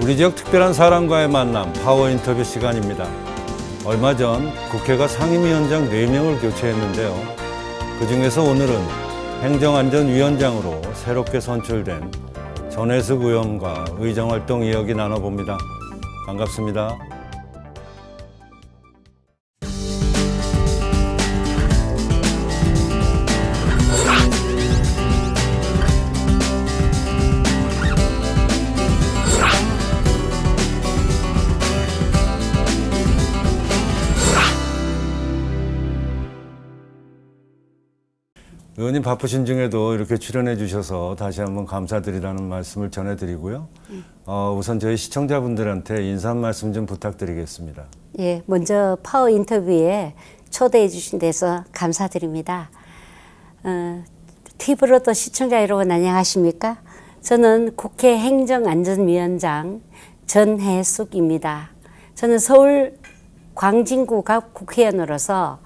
우리 지역 특별한 사람과의 만남 파워 인터뷰 시간입니다. 얼마 전 국회가 상임위원장 4명을 교체했는데요. 그중에서 오늘은 행정안전위원장으로 새롭게 선출된 전혜숙 의원과 의정활동 이야기 나눠봅니다. 반갑습니다. 의원님 바쁘신 중에도 이렇게 출연해 주셔서 다시 한번 감사드리다는 말씀을 전해드리고요. 우선 저희 시청자분들한테 인사 말씀 좀 부탁드리겠습니다. 예, 먼저 파워 인터뷰에 초대해 주신 데서 감사드립니다. TV로도 시청자 여러분 안녕하십니까? 저는 국회 행정안전위원장 전혜숙입니다. 저는 서울 광진구 갑 국회의원으로서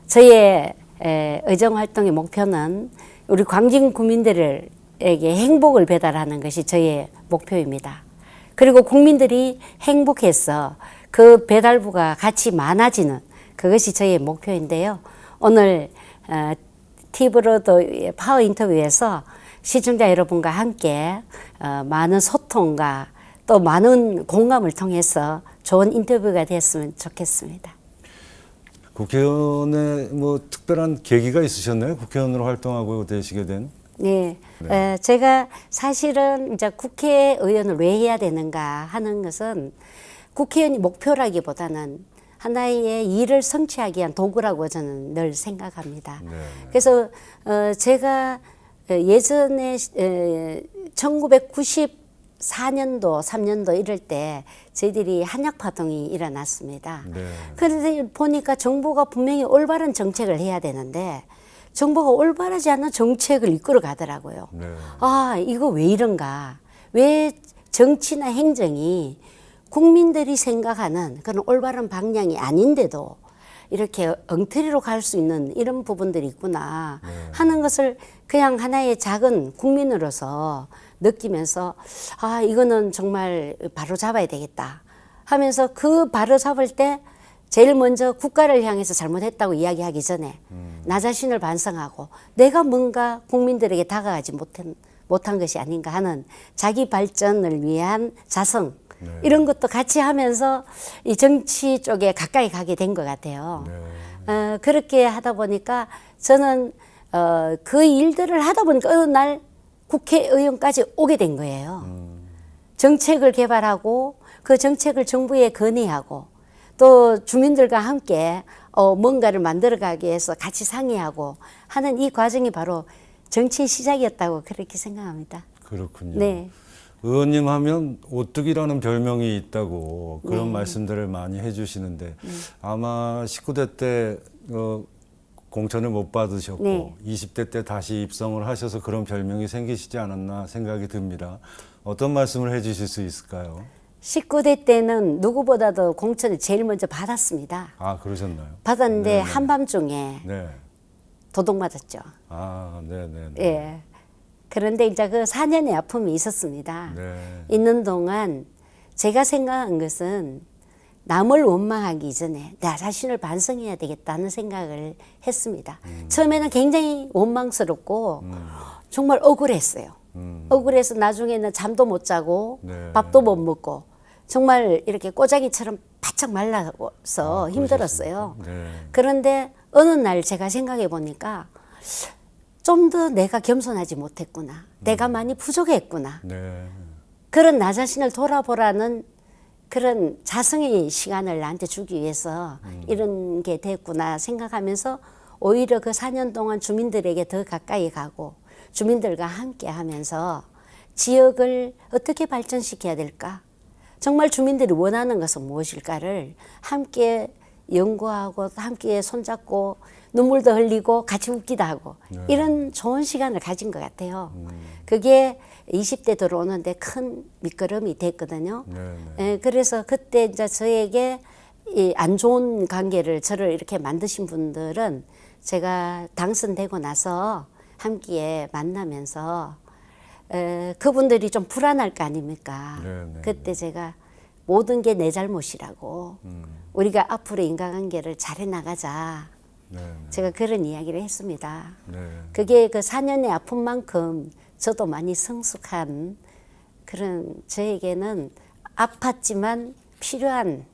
저의 의정활동의 목표는 우리 광진 구민들에게 행복을 배달하는 것이 저의 목표입니다. 그리고 국민들이 행복해서 그 배달부가 같이 많아지는 그것이 저의 목표인데요. 오늘 TV로도 파워 인터뷰에서 시청자 여러분과 함께 많은 소통과 또 많은 공감을 통해서 좋은 인터뷰가 됐으면 좋겠습니다. 국회의원에 특별한 계기가 있으셨나요? 국회의원으로 활동하고 되시게 된? 네. 제가 사실은 이제 국회의원을 왜 해야 되는가 하는 것은 국회의원이 목표라기보다는 하나의 일을 성취하기 위한 도구라고 저는 늘 생각합니다. 네. 그래서 제가 예전에 1994년도, 3년도 이럴 때 저희들이 한약파동이 일어났습니다. 네. 그런데 보니까 정부가 분명히 올바른 정책을 해야 되는데 정부가 올바르지 않은 정책을 이끌어 가더라고요. 네. 아, 이거 왜 이런가? 왜 정치나 행정이 국민들이 생각하는 그런 올바른 방향이 아닌데도 이렇게 엉터리로 갈 수 있는 이런 부분들이 있구나 하는 것을 그냥 하나의 작은 국민으로서 느끼면서 아, 이거는 정말 바로 잡아야 되겠다 하면서 그 바로 잡을 때 제일 먼저 국가를 향해서 잘못했다고 이야기하기 전에 나 자신을 반성하고 내가 뭔가 국민들에게 다가가지 못한 것이 아닌가 하는 자기 발전을 위한 자성 이런 것도 같이 하면서 이 정치 쪽에 가까이 가게 된 것 같아요. 그렇게 하다 보니까 저는 그 일들을 하다 보니까 어느 날 국회의원까지 오게 된 거예요. 정책을 개발하고 그 정책을 정부에 건의하고 또 주민들과 함께 뭔가를 만들어가기 위해서 같이 상의하고 하는 이 과정이 바로 정치의 시작이었다고 그렇게 생각합니다. 그렇군요. 네. 의원님 하면 오뚜기라는 별명이 있다고 그런 네. 말씀들을 많이 해주시는데 아마 19대 때 공천을 못 받으셨고 네. 20대 때 다시 입성을 하셔서 그런 별명이 생기시지 않았나 생각이 듭니다. 어떤 말씀을 해주실 수 있을까요? 19대 때는 누구보다도 공천을 제일 먼저 받았습니다. 아, 그러셨나요? 받았는데 네네. 한밤중에 네. 도둑 맞았죠. 아, 네네. 예. 그런데 이제 그 4년의 아픔이 있었습니다. 네. 있는 동안 제가 생각한 것은 남을 원망하기 이전에 나 자신을 반성해야 되겠다는 생각을 했습니다. 처음에는 굉장히 원망스럽고 정말 억울했어요. 억울해서 나중에는 잠도 못 자고 네. 밥도 못 먹고 정말 이렇게 꼬장이처럼 바짝 말라서 힘들었어요. 네. 그런데 어느 날 제가 생각해 보니까 좀 더 내가 겸손하지 못했구나. 내가 많이 부족했구나. 네. 그런 나 자신을 돌아보라는 그런 자성의 시간을 나한테 주기 위해서 이런 게 됐구나 생각하면서 오히려 그 4년 동안 주민들에게 더 가까이 가고 주민들과 함께 하면서 지역을 어떻게 발전시켜야 될까? 정말 주민들이 원하는 것은 무엇일까를 함께 연구하고 함께 손잡고 눈물도 흘리고 같이 웃기도 하고 이런 좋은 시간을 가진 것 같아요. 그게 20대 들어오는데 큰 밑거름이 됐거든요. 그래서 그때 이제 저에게 이 안 좋은 관계를 저를 이렇게 만드신 분들은 제가 당선되고 나서 함께 만나면서 그분들이 좀 불안할 거 아닙니까? 네, 네, 그때 제가 모든 게 내 잘못이라고 우리가 앞으로 인간관계를 잘해 나가자. 네, 제가 그런 이야기를 했습니다. 네. 그게 그 4년의 아픔만큼 저도 많이 성숙한 그런 저에게는 아팠지만 필요한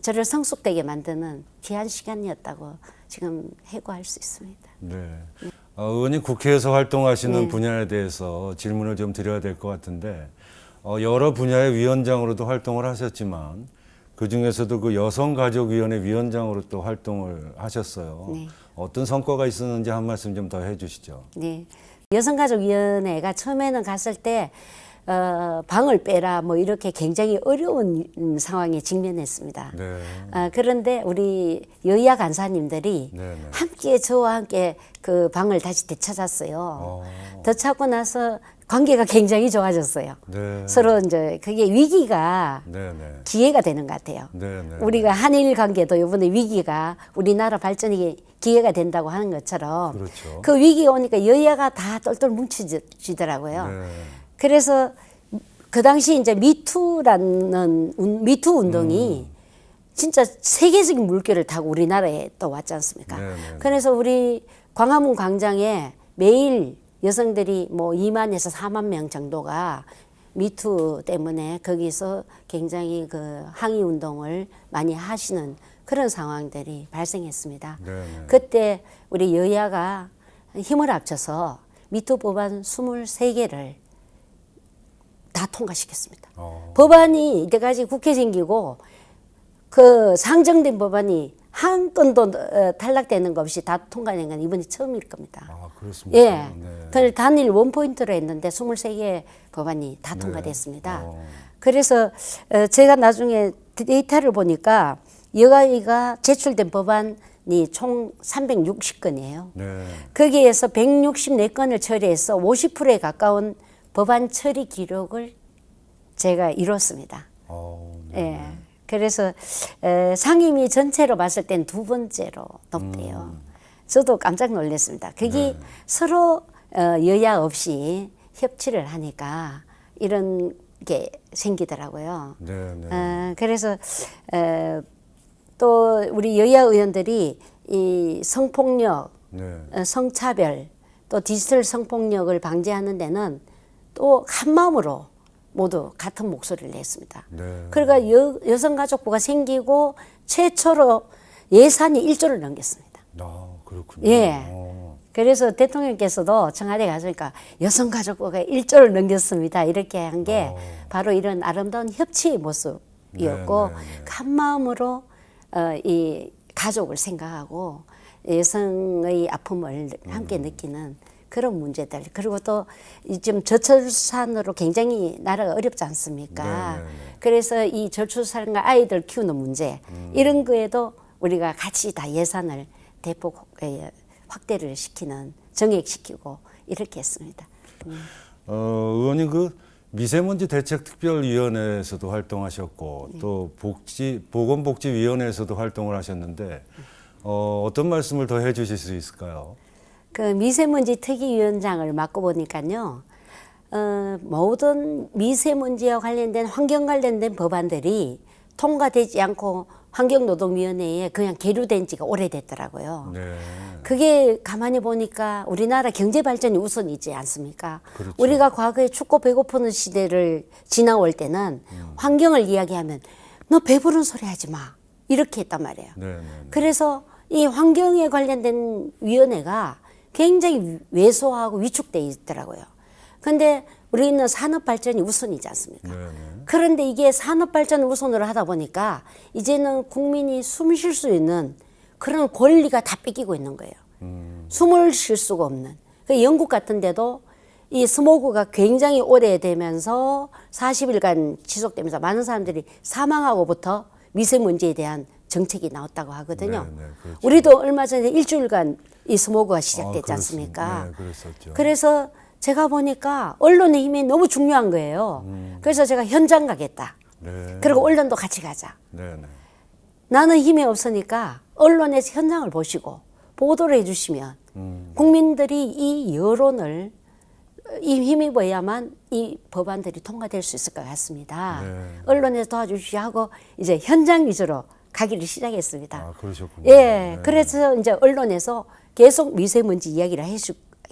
저를 성숙되게 만드는 귀한 시간이었다고 지금 해고할 수 있습니다. 네. 의원님 국회에서 활동하시는 네. 분야에 대해서 질문을 좀 드려야 될 것 같은데 여러 분야의 위원장으로도 활동을 하셨지만 그 중에서도 그 여성가족위원회 위원장으로 또 활동을 하셨어요. 네. 어떤 성과가 있었는지 한 말씀 좀 더 해주시죠. 네. 여성가족위원회가 처음에는 갔을 때 방을 빼라 뭐 이렇게 굉장히 어려운 상황에 직면했습니다. 네. 그런데 우리 여야 간사님들이 네, 네. 함께 저와 함께 그 방을 다시 되찾았어요. 되찾고 나서 관계가 굉장히 좋아졌어요. 네. 서로 이제 그게 위기가 네, 네. 기회가 되는 것 같아요. 네, 네. 우리가 한일 관계도 이번에 위기가 우리나라 발전이 기회가 된다고 하는 것처럼 그렇죠. 그 위기가 오니까 여야가 다 똘똘 뭉쳐지더라고요. 네. 그래서 그 당시 이제 미투라는 미투 운동이 진짜 세계적인 물결을 타고 우리나라에 또 왔지 않습니까? 네, 네. 그래서 우리 광화문 광장에 매일 여성들이 뭐 2만에서 4만 명 정도가 미투 때문에 거기서 굉장히 그 항의 운동을 많이 하시는 그런 상황들이 발생했습니다. 네, 네. 그때 우리 여야가 힘을 합쳐서 미투 법안 23개를 다 통과시켰습니다. 법안이 이때까지 국회 생기고 그 상정된 법안이 한 건도 탈락되는 것 없이 다 통과된 건 이번이 처음일 겁니다. 아, 그렇습니까? 예. 네. 그걸 단일 원포인트로 했는데 23개 법안이 다 통과됐습니다. 그래서 제가 나중에 데이터를 보니까 여가위가 제출된 법안이 총 360건이에요. 네. 거기에서 164건을 처리해서 50%에 가까운 법안 처리 기록을 제가 이뤘습니다. 네. 예. 그래서 상임위 전체로 봤을 땐 두 번째로 높대요. 저도 깜짝 놀랐습니다. 그게 서로 여야 없이 협치를 하니까 이런 게 생기더라고요. 네, 네. 그래서 또 우리 여야 의원들이 이 성폭력, 네. 성차별, 또 디지털 성폭력을 방지하는 데는 또 한마음으로 모두 같은 목소리를 냈습니다. 네. 그러니까 여성가족부가 생기고 최초로 예산이 1조를 넘겼습니다. 아, 그렇군요. 예. 그래서 대통령께서도 청와대 가시니까 여성가족부가 1조를 넘겼습니다. 이렇게 한 게 바로 이런 아름다운 협치의 모습이었고 네, 네, 네. 한 마음으로 이 가족을 생각하고 여성의 아픔을 함께 느끼는 그런 문제들. 그리고 또 지금 저출산으로 굉장히 나라가 어렵지 않습니까? 네, 네, 네. 그래서 이 저출산과 아이들 키우는 문제 이런 거에도 우리가 같이 다 예산을 대폭 확대를 시키는 정액시키고 이렇게 했습니다. 의원님 그 미세먼지 대책특별위원회에서도 활동하셨고 또 보건복지위원회에서도 활동을 하셨는데 어떤 말씀을 더 해주실 수 있을까요? 그 미세먼지 특위위원장을 맡고 보니까요, 모든 미세먼지와 관련된 환경 관련된 법안들이 통과되지 않고 환경노동위원회에 그냥 계류된 지가 오래됐더라고요. 네. 그게 가만히 보니까 우리나라 경제 발전이 우선이지 않습니까? 그렇죠. 우리가 과거에 춥고 배고프는 시대를 지나올 때는 환경을 이야기하면 너 배부른 소리 하지 마. 이렇게 했단 말이에요. 네, 네, 네. 그래서 이 환경에 관련된 위원회가 굉장히 왜소하고 위축돼 있더라고요. 근데 우리는 산업 발전이 우선이지 않습니까? 네, 네. 그런데 이게 산업 발전을 우선으로 하다 보니까 이제는 국민이 숨 쉴 수 있는 그런 권리가 다 뺏기고 있는 거예요. 숨을 쉴 수가 없는. 그 영국 같은 데도 이 스모그가 굉장히 오래되면서 40일간 지속되면서 많은 사람들이 사망하고부터 미세먼지에 대한 정책이 나왔다고 하거든요. 네, 네, 그렇죠. 우리도 얼마 전에 일주일간 이 스모그가 시작됐지 그렇습니다. 않습니까? 네, 그랬었죠. 그래서 제가 보니까 언론의 힘이 너무 중요한 거예요. 그래서 제가 현장 가겠다. 네. 그리고 언론도 같이 가자. 네, 네. 나는 힘이 없으니까 언론에서 현장을 보시고 보도를 해주시면 국민들이 이 여론을 힘입어야만 이 법안들이 통과될 수 있을 것 같습니다. 네. 언론에서 도와주시고 하고 이제 현장 위주로 가기를 시작했습니다. 아, 그러셨군요. 예, 네. 그래서 이제 언론에서 계속 미세먼지 이야기를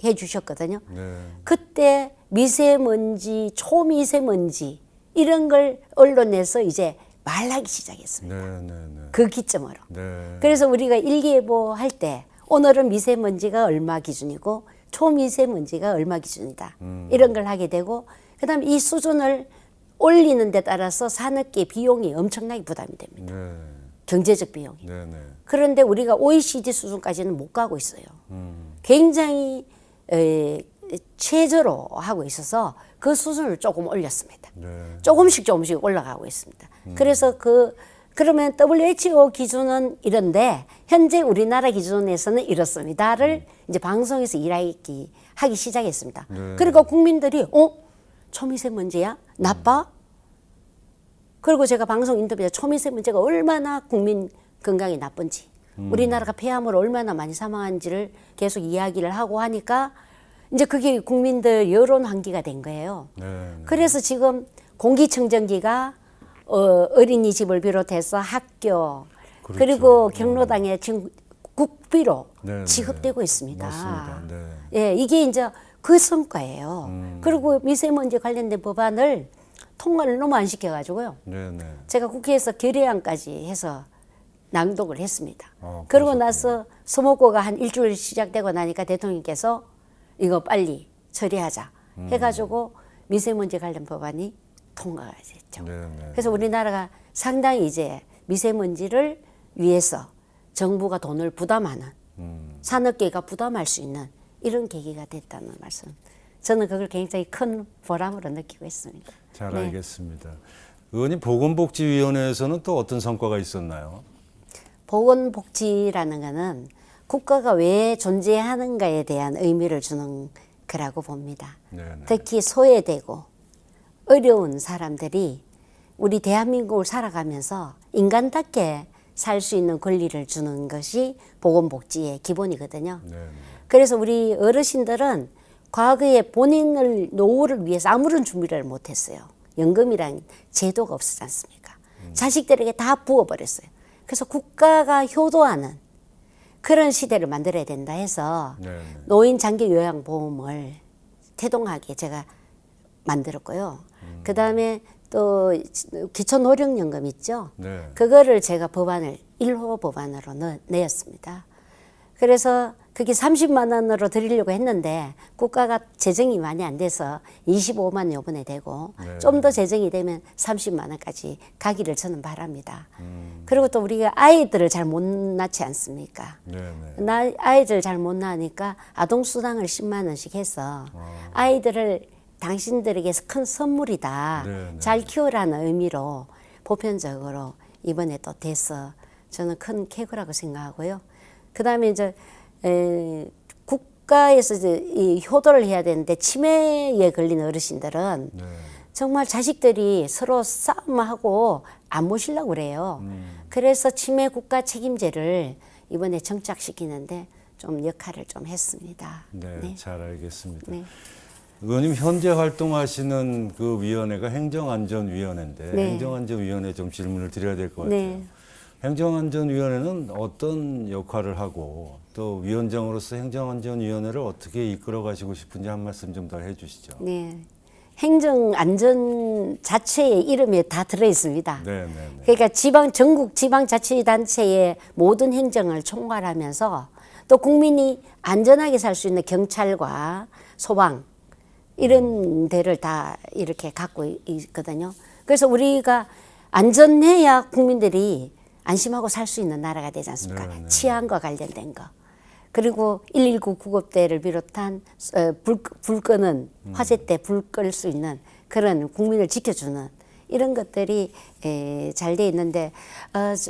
해주셨거든요. 네. 그때 미세먼지, 초미세먼지 이런 걸 언론에서 이제 말하기 시작했습니다. 네, 네, 네. 그 기점으로. 네. 그래서 우리가 일기예보 할 때 오늘은 미세먼지가 얼마 기준이고 초미세먼지가 얼마 기준이다. 이런 걸 하게 되고 그다음에 이 수준을 올리는 데 따라서 산업계 비용이 엄청나게 부담이 됩니다. 네. 경제적 비용이. 네, 네. 그런데 우리가 OECD 수준까지는 못 가고 있어요. 굉장히 최저로 하고 있어서 그 수준을 조금 올렸습니다. 네. 조금씩 올라가고 있습니다. 그래서 그러면 WHO 기준은 이런데 현재 우리나라 기준에서는 이렇습니다를 이제 방송에서 하기 시작했습니다. 네. 그리고 국민들이 초미세먼지야? 나빠? 그리고 제가 방송 인터뷰에서 초미세먼지가 얼마나 국민 건강에 나쁜지 우리나라가 폐암으로 얼마나 많이 사망한지를 계속 이야기를 하고 하니까 이제 그게 국민들 여론 환기가 된 거예요. 네. 그래서 지금 공기청정기가 어린이집을 비롯해서 학교 그렇죠. 그리고 경로당에 지금 국비로 네, 네. 지급되고 있습니다. 맞습니다. 네. 예, 이게 이제 그 성과예요. 그리고 미세먼지 관련된 법안을 통과를 너무 안 시켜가지고요. 네, 네. 제가 국회에서 결의안까지 해서 낭독을 했습니다. 그러고 그러셨군요. 나서 서목고가 한 일주일 시작되고 나니까 대통령께서 이거 빨리 처리하자 해가지고 미세먼지 관련 법안이 통과가 됐죠. 네, 네. 그래서 우리나라가 상당히 이제 미세먼지를 위해서 정부가 돈을 부담하는 산업계가 부담할 수 있는 이런 계기가 됐다는 말씀. 저는 그걸 굉장히 큰 보람으로 느끼고 있습니다. 잘 네. 알겠습니다. 의원님 보건복지위원회에서는 또 어떤 성과가 있었나요? 보건복지라는 거는 국가가 왜 존재하는가에 대한 의미를 주는 거라고 봅니다. 네, 네. 특히 소외되고 어려운 사람들이 우리 대한민국을 살아가면서 인간답게 살 수 있는 권리를 주는 것이 보건복지의 기본이거든요. 네, 네. 그래서 우리 어르신들은 과거에 본인을 노후를 위해서 아무런 준비를 못했어요. 연금이란 제도가 없었지 않습니까? 자식들에게 다 부어버렸어요. 그래서 국가가 효도하는 그런 시대를 만들어야 된다 해서 네, 네. 노인 장기 요양보험을 태동하게 제가 만들었고요. 그 다음에 또 기초노령연금 있죠. 네. 그거를 제가 법안을 1호 법안으로 내었습니다. 그래서 그게 30만 원으로 드리려고 했는데 국가가 재정이 많이 안 돼서 25만 원 요번에 되고 네. 좀 더 재정이 되면 30만 원까지 가기를 저는 바랍니다. 그리고 또 우리가 아이들을 잘 못 낳지 않습니까? 네, 네. 아이들 잘 못 낳으니까 아동수당을 10만 원씩 해서 아이들을 당신들에게 큰 선물이다. 네, 네. 잘 키우라는 의미로 보편적으로 이번에 또 돼서 저는 큰 쾌거라고 생각하고요. 그 다음에 이제 국가에서 이제 이 효도를 해야 되는데 치매에 걸린 어르신들은 네. 정말 자식들이 서로 싸움하고 안 모시려고 그래요. 그래서 치매 국가 책임제를 이번에 정착시키는데 좀 역할을 좀 했습니다. 네, 잘 알겠습니다. 네. 의원님 현재 활동하시는 그 위원회가 행정안전위원회인데 네. 행정안전위원회 좀 질문을 드려야 될 것 같아요. 네. 행정안전위원회는 어떤 역할을 하고 또 위원장으로서 행정안전위원회를 어떻게 이끌어 가시고 싶은지 한 말씀 좀 더 해주시죠. 네. 행정안전 자체의 이름에 다 들어 있습니다. 네, 네, 네. 그러니까 전국 지방자치단체의 모든 행정을 총괄하면서 또 국민이 안전하게 살 수 있는 경찰과 소방 이런 데를 다 이렇게 갖고 있거든요. 그래서 우리가 안전해야 국민들이 안심하고 살 수 있는 나라가 되지 않습니까? 네, 네. 치안과 관련된 거. 그리고 119 구급대를 비롯한 불 끄는 화재 때 불 끌 수 있는 그런 국민을 지켜주는 이런 것들이 잘 돼 있는데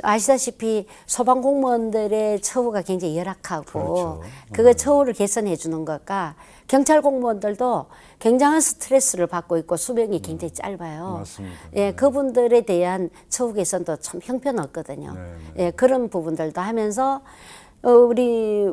아시다시피 소방 공무원들의 처우가 굉장히 열악하고 그렇죠. 그거 처우를 개선해 주는 것과 경찰 공무원들도 굉장한 스트레스를 받고 있고 수명이 굉장히 짧아요. 맞습니다. 예, 그분들에 대한 처우 개선도 참 형편없거든요. 네, 예, 그런 부분들도 하면서 우리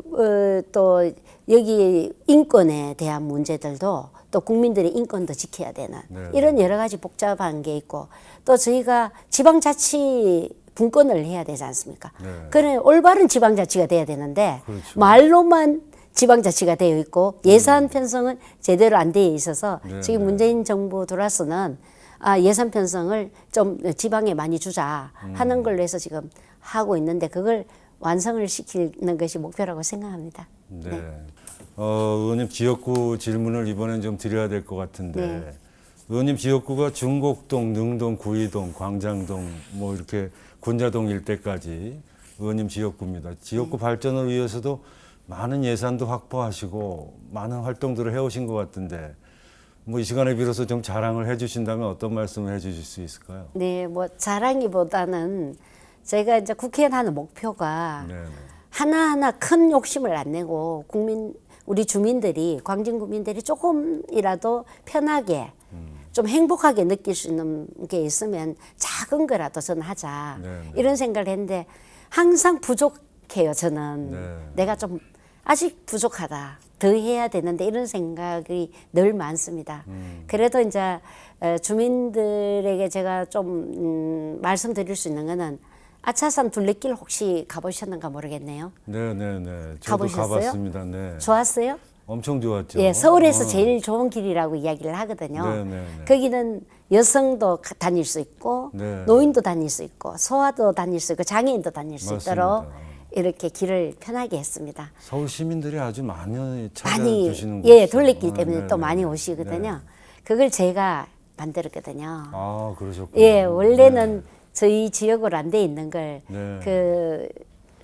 또 여기 인권에 대한 문제들도 또 국민들의 인권도 지켜야 되는 네. 이런 여러 가지 복잡한 게 있고 또 저희가 지방자치 분권을 해야 되지 않습니까? 네. 그래 올바른 지방자치가 돼야 되는데 그렇죠. 말로만 지방자치가 되어 있고 예산 편성은 제대로 안 되어 있어서 네, 지금 네. 문재인 정부 들어와서는 예산 편성을 좀 지방에 많이 주자 하는 걸로 해서 지금 하고 있는데 그걸 완성을 시키는 것이 목표라고 생각합니다. 네. 의원님 지역구 질문을 이번엔 좀 드려야 될 것 같은데 네. 의원님 지역구가 중곡동, 능동, 구이동, 광장동 뭐 이렇게 군자동 일대까지 의원님 지역구입니다. 지역구 발전을 위해서도 많은 예산도 확보하시고 많은 활동들을 해오신 것 같은데 뭐 이 시간에 빌어서 좀 자랑을 해주신다면 어떤 말씀을 해주실 수 있을까요? 네, 뭐 자랑이보다는 제가 이제 국회의원 하는 목표가 네, 네. 하나하나 큰 욕심을 안 내고 우리 주민들이 광진 구민들이 조금이라도 편하게 좀 행복하게 느낄 수 있는 게 있으면 작은 거라도 저는 하자 네, 네. 이런 생각을 했는데 항상 부족해요. 저는 네. 내가 좀 아직 부족하다. 더 해야 되는데 이런 생각이 늘 많습니다. 그래도 이제 주민들에게 제가 좀 말씀드릴 수 있는 거는 아차산 둘레길 혹시 가보셨는가 모르겠네요. 네, 네, 네. 저도 가보셨어요? 가봤습니다. 네. 좋았어요? 엄청 좋았죠. 예, 서울에서 제일 좋은 길이라고 이야기를 하거든요. 네, 네, 네. 거기는 여성도 다닐 수 있고 네. 노인도 다닐 수 있고 소아도 다닐 수 있고 장애인도 다닐 수 맞습니다. 있도록 이렇게 길을 편하게 했습니다. 서울 시민들이 아주 많이 많이 찾아주시는 예 곳이죠. 돌레길 때문에 네, 또 네, 많이 네. 오시거든요. 네. 그걸 제가 만들었거든요. 아, 그러셨군요. 예, 원래는 저희 지역으로 안 돼 있는 걸 네. 그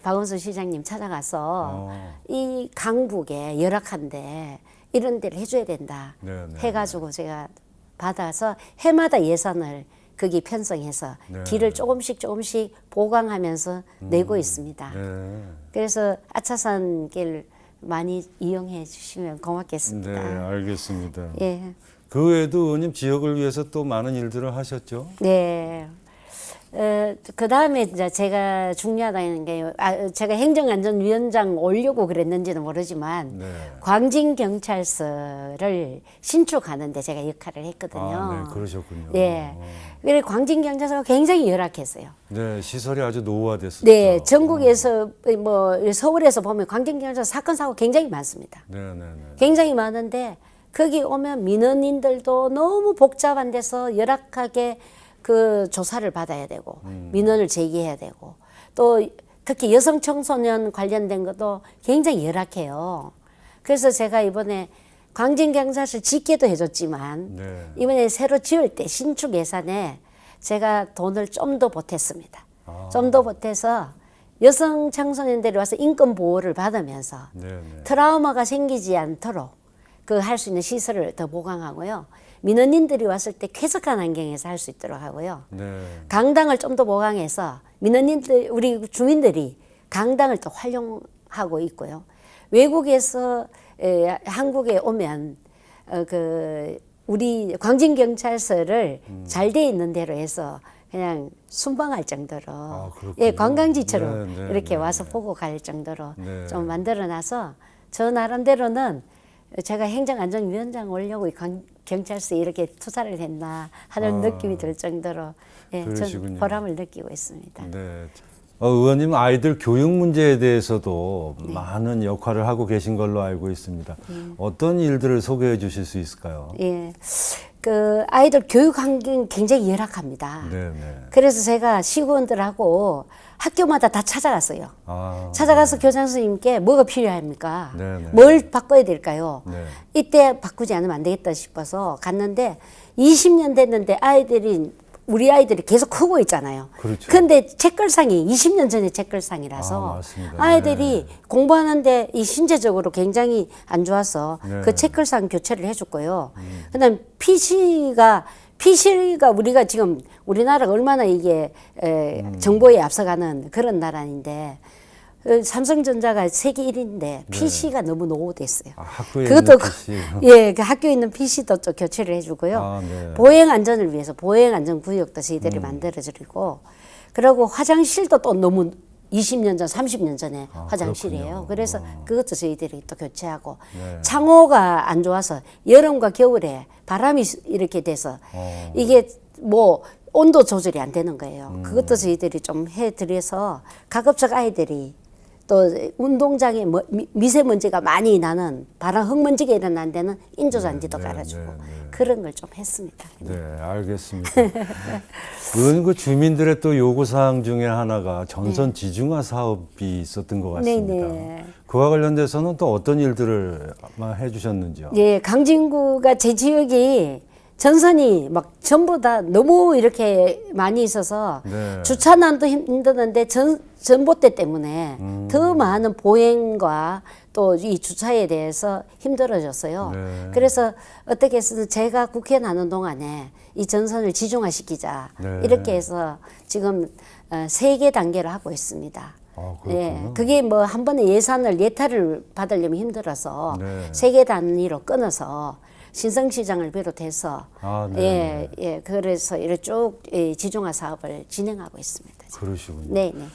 박원순 시장님 찾아가서 이 강북에 열악한데 이런 데를 해줘야 된다 네, 네, 해가지고 제가 받아서 해마다 예산을 거기 편성해서 네. 길을 조금씩 보강하면서 내고 있습니다. 네. 그래서 아차산 길 많이 이용해 주시면 네, 고맙겠습니다. 알겠습니다. 예, 그 외에도 의원님 지역을 위해서 또 많은 일들을 하셨죠? 네. 그 다음에 이제 제가 중요하다는 게, 제가 행정안전위원장 오려고 그랬는지는 모르지만, 네. 광진경찰서를 신축하는데 제가 역할을 했거든요. 아, 네, 그러셨군요. 예. 그래서 광진경찰서가 굉장히 열악했어요. 네, 시설이 아주 노후화됐었죠. 네, 전국에서, 뭐, 서울에서 보면 광진경찰서 사건, 사고 굉장히 많습니다. 네, 네, 네. 굉장히 많은데, 거기 오면 민원인들도 너무 복잡한 데서 열악하게 그 조사를 받아야 되고 민원을 제기해야 되고 또 특히 여성 청소년 관련된 것도 굉장히 열악해요. 그래서 제가 이번에 광진경찰서 짓게도 해줬지만 네. 이번에 새로 지을 때 신축 예산에 제가 돈을 좀 더 보탰습니다. 좀 더 보태서 여성 청소년들이 와서 인권 보호를 받으면서 네, 네. 트라우마가 생기지 않도록 그 할 수 있는 시설을 더 보강하고요. 민원인들이 왔을 때 쾌적한 환경에서 할 수 있도록 하고요. 네. 강당을 좀 더 보강해서 민원인들, 우리 주민들이 강당을 더 활용하고 있고요. 외국에서 한국에 오면 우리 광진경찰서를 잘 돼 있는 대로 해서 그냥 순방할 정도로 그렇군요. 예, 관광지처럼 네, 네, 이렇게 네, 와서 네. 보고 갈 정도로 네. 좀 만들어놔서 저 나름대로는 제가 행정안전위원장 오려고 경찰서에 이렇게 투자를 했나 하는 느낌이 들 정도로 예, 그러시군요. 전 보람을 느끼고 있습니다. 네. 의원님 아이들 교육 문제에 대해서도 많은 역할을 하고 계신 걸로 알고 있습니다. 어떤 일들을 소개해 주실 수 있을까요? 예, 그 아이들 교육 환경 굉장히 열악합니다. 네, 네. 그래서 제가 시군들하고 학교마다 다 찾아갔어요. 아, 찾아가서 교장 선생님께 뭐가 필요합니까? 네, 네. 뭘 바꿔야 될까요? 네. 이때 바꾸지 않으면 안 되겠다 싶어서 갔는데 20년 됐는데 우리 아이들이 계속 크고 있잖아요. 그렇죠. 근데 책걸상이 20년 전에 책걸상이라서 맞습니다. 아이들이 공부하는데 이 신체적으로 굉장히 안 좋아서 네. 그 책걸상 교체를 해줬고요. 그다음 PC가 우리가 지금 우리나라가 얼마나 이게 정보에 앞서가는 그런 나라인데 삼성전자가 세계 1위인데 PC가 너무 노후됐어요. 학교에 그것도 있는 PC. 예, 그 학교에 있는 PC도 또 교체를 해주고요. 네. 보행 안전을 위해서 보행 안전 구역도 저희들이 만들어드리고, 그리고 화장실도 또 너무 20년 전, 30년 전에 아, 화장실이에요. 그렇군요. 그래서 그것도 저희들이 또 교체하고 네. 창호가 안 좋아서 여름과 겨울에 바람이 이렇게 돼서 이게 뭐 온도 조절이 안 되는 거예요. 그것도 저희들이 좀 해드려서 가급적 아이들이 또 운동장에 미세먼지가 많이 나는 바람 흙먼지가 일어난 데는 인조잔디도 깔아주고 그런 걸 좀 했습니다. 네, 알겠습니다. 의원님 그 주민들의 또 요구사항 중에 하나가 전선 지중화 사업이 있었던 것 같습니다. 네네. 그와 관련돼서는 또 어떤 일들을 아마 해주셨는지요? 예, 강진구가 제 지역이 전선이 막 전부 다 너무 이렇게 많이 있어서 네. 주차난도 힘드는데 전봇대 때문에 더 많은 보행과 또 이 주차에 대해서 힘들어졌어요. 네. 그래서 어떻게 해서 제가 국회 나는 동안에 이 전선을 지중화시키자 네. 이렇게 해서 지금 3개 단계를 하고 있습니다. 아, 예, 그렇군요. 그게 뭐 한 번에 예타를 받으려면 힘들어서 네. 3개 단위로 끊어서 신성시장을 비롯해서 아, 예, 예, 그래서 이렇게 쭉 지중화 사업을 진행하고 있습니다. 지금. 그러시군요. 네, 네.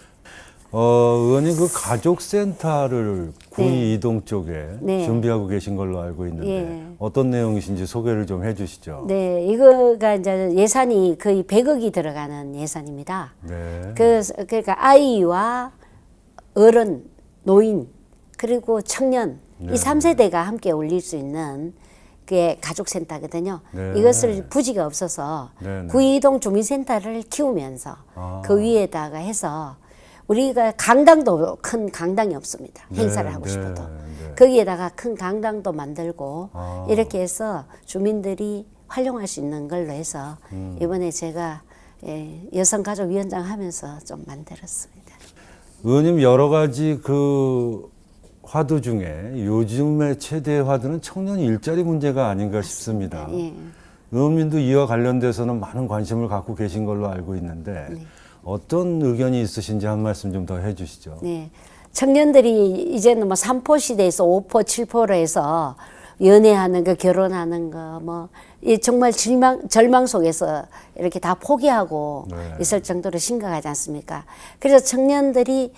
의원님 그 가족센터를 구이 이동 쪽에 네. 준비하고 계신 걸로 알고 있는데 예. 어떤 내용이신지 소개를 좀 해주시죠. 네, 이거가 이제 예산이 거의 100억이 들어가는 예산입니다. 네. 그러니까 아이와 어른, 노인, 그리고 청년 네. 이 3세대가 함께 올릴 수 있는 그게 가족센터거든요. 네. 이것을 부지가 없어서 네, 네. 구이동 주민센터를 키우면서 아. 그 위에다가 해서 우리가 강당도 큰 강당이 없습니다. 네, 행사를 하고 네, 싶어도 네. 거기에다가 큰 강당도 만들고 아. 이렇게 해서 주민들이 활용할 수 있는 걸로 해서 이번에 제가 여성가족위원장 하면서 좀 만들었습니다. 의원님 여러 가지 그 화두 중에 요즘의 최대 화두는 청년 일자리 문제가 아닌가 싶습니다. 예. 의원님도 이와 관련돼서는 많은 관심을 갖고 계신 걸로 알고 있는데 네. 어떤 의견이 있으신지 한 말씀 좀 더 해주시죠. 네. 청년들이 이제는 뭐 3포 시대에서 5포, 7포로 해서 연애하는 거, 결혼하는 거, 뭐, 이 정말 절망 속에서 이렇게 다 포기하고 네. 있을 정도로 심각하지 않습니까? 그래서 청년들이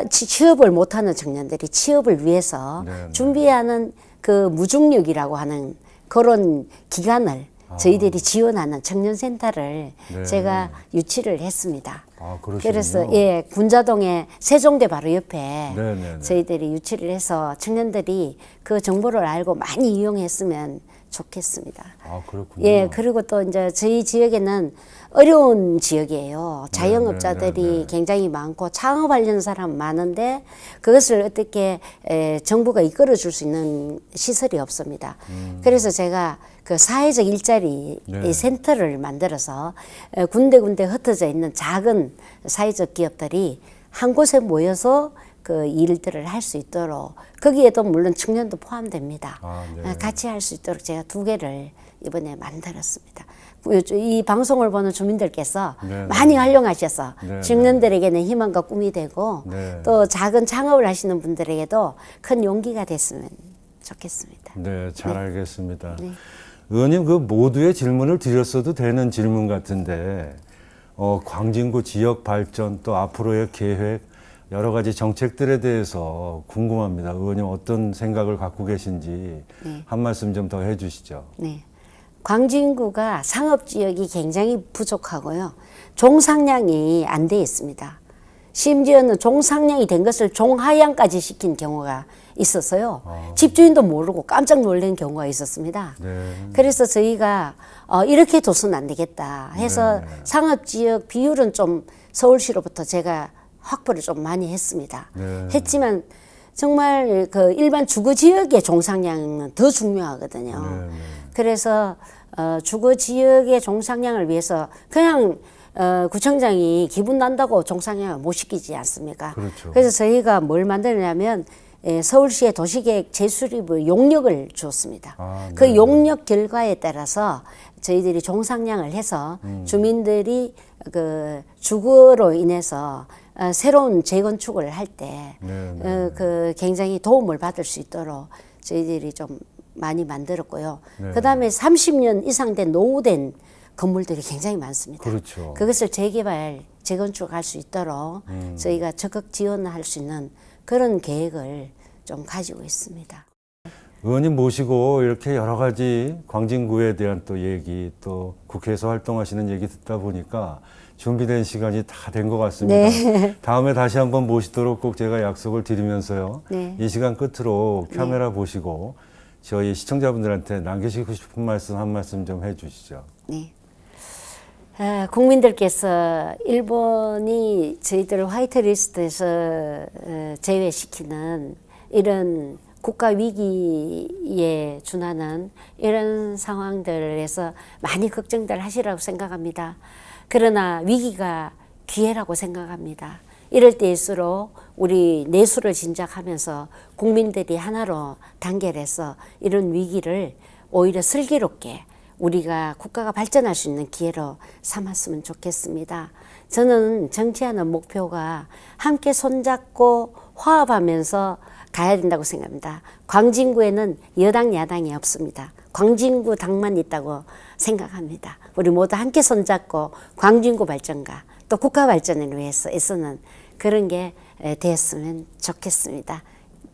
취업을 못하는 청년들이 취업을 위해서 네, 네. 준비하는 그 무중력이라고 하는 그런 기간을 저희들이 지원하는 청년센터를 네. 제가 유치를 했습니다. 아, 그러시군요. 그래서 예, 군자동의 세종대 바로 옆에 네네네. 저희들이 유치를 해서 청년들이 그 정보를 알고 많이 이용했으면 좋겠습니다. 아, 그렇군요. 예, 그리고 또 이제 저희 지역에는 어려운 지역이에요. 자영업자들이 네. 굉장히 많고 창업하려는 사람 많은데 그것을 어떻게 정부가 이끌어 줄 수 있는 시설이 없습니다. 그래서 제가 그 사회적 일자리 네. 센터를 만들어서 군데군데 흩어져 있는 작은 사회적 기업들이 한 곳에 모여서 그 일들을 할 수 있도록 거기에도 물론 청년도 포함됩니다. 아, 네. 같이 할 수 있도록 제가 2개를 이번에 만들었습니다. 이 방송을 보는 주민들께서 네, 많이 활용하셔서 네, 청년들에게는 희망과 꿈이 되고 네. 또 작은 창업을 하시는 분들에게도 큰 용기가 됐으면 좋겠습니다. 네, 잘 알겠습니다. 네. 의원님 그 모두의 질문을 드렸어도 되는 질문 같은데 광진구 지역 발전 또 앞으로의 계획 여러 가지 정책들에 대해서 궁금합니다. 의원님 어떤 생각을 갖고 계신지 네. 한 말씀 좀 더 해주시죠. 네. 광진구가 상업지역이 굉장히 부족하고요. 종상량이 안 돼 있습니다. 심지어는 종상량이 된 것을 종하향까지 시킨 경우가 있었어요. 집주인도 모르고 깜짝 놀란 경우가 있었습니다. 네. 그래서 저희가 이렇게 둬서는 안 되겠다 해서 네. 상업지역 비율은 좀 서울시로부터 제가 확보를 좀 많이 했습니다. 네. 했지만 정말 그 일반 주거지역의 종상량은 더 중요하거든요. 네, 네. 그래서 주거지역의 종상량을 위해서 그냥 구청장이 기분 난다고 종상량을 못 시키지 않습니까? 그렇죠. 그래서 저희가 뭘 만드냐면 서울시의 도시계획 재수립의 용역을 주었습니다. 아, 그 네. 용역 결과에 따라서 저희들이 종상량을 해서 주민들이 그 주거로 인해서 새로운 재건축을 할 때 네, 네. 그 굉장히 도움을 받을 수 있도록 저희들이 좀 많이 만들었고요. 네. 그다음에 30년 이상 된 노후된 건물들이 굉장히 많습니다. 그렇죠. 그것을 재건축할 수 있도록 저희가 적극 지원할 수 있는 그런 계획을 좀 가지고 있습니다. 의원님 모시고 이렇게 여러 가지 광진구에 대한 또 얘기, 또 국회에서 활동하시는 얘기 듣다 보니까 준비된 시간이 다 된 것 같습니다. 네. 다음에 다시 한번 모시도록 꼭 제가 약속을 드리면서요. 네. 이 시간 끝으로 카메라 보시고 저희 시청자분들한테 남기시고 싶은 말씀 한 말씀 좀 해주시죠. 네. 국민들께서 일본이 저희들을 화이트리스트에서 제외시키는 이런 국가 위기에 준하는 이런 상황들에서 많이 걱정들 하시라고 생각합니다. 그러나 위기가 기회라고 생각합니다. 이럴 때일수록 우리 내수를 진작하면서 국민들이 하나로 단결해서 이런 위기를 오히려 슬기롭게 우리가 국가가 발전할 수 있는 기회로 삼았으면 좋겠습니다. 저는 정치하는 목표가 함께 손잡고 화합하면서 가야 된다고 생각합니다. 광진구에는 여당 야당이 없습니다. 광진구 당만 있다고 생각합니다. 우리 모두 함께 손잡고 광진구 발전과 또 국가 발전을 위해서 애쓰는 그런 게 되었으면 좋겠습니다.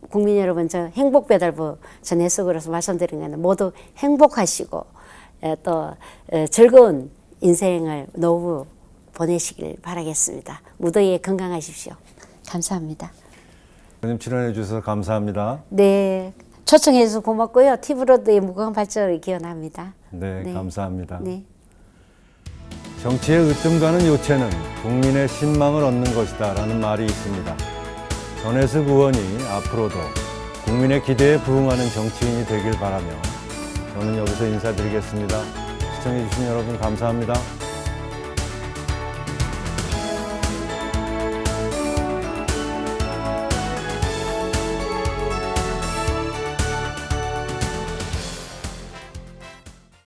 국민 여러분, 저 행복배달부 전해석으로서 말씀드린 거는 모두 행복하시고 또 즐거운 인생을 노후 보내시길 바라겠습니다. 무더위에 건강하십시오. 감사합니다. 의원님 출연해 주셔서 감사합니다. 네, 초청해 주셔서 고맙고요. 티브로드의 무궁한 발전을 기원합니다. 네, 네. 감사합니다. 네. 정치의 으뜸가는 요체는 국민의 신망을 얻는 것이다 라는 말이 있습니다. 전혜숙 의원이 앞으로도 국민의 기대에 부응하는 정치인이 되길 바라며 저는 여기서 인사드리겠습니다. 시청해 주신 여러분 감사합니다.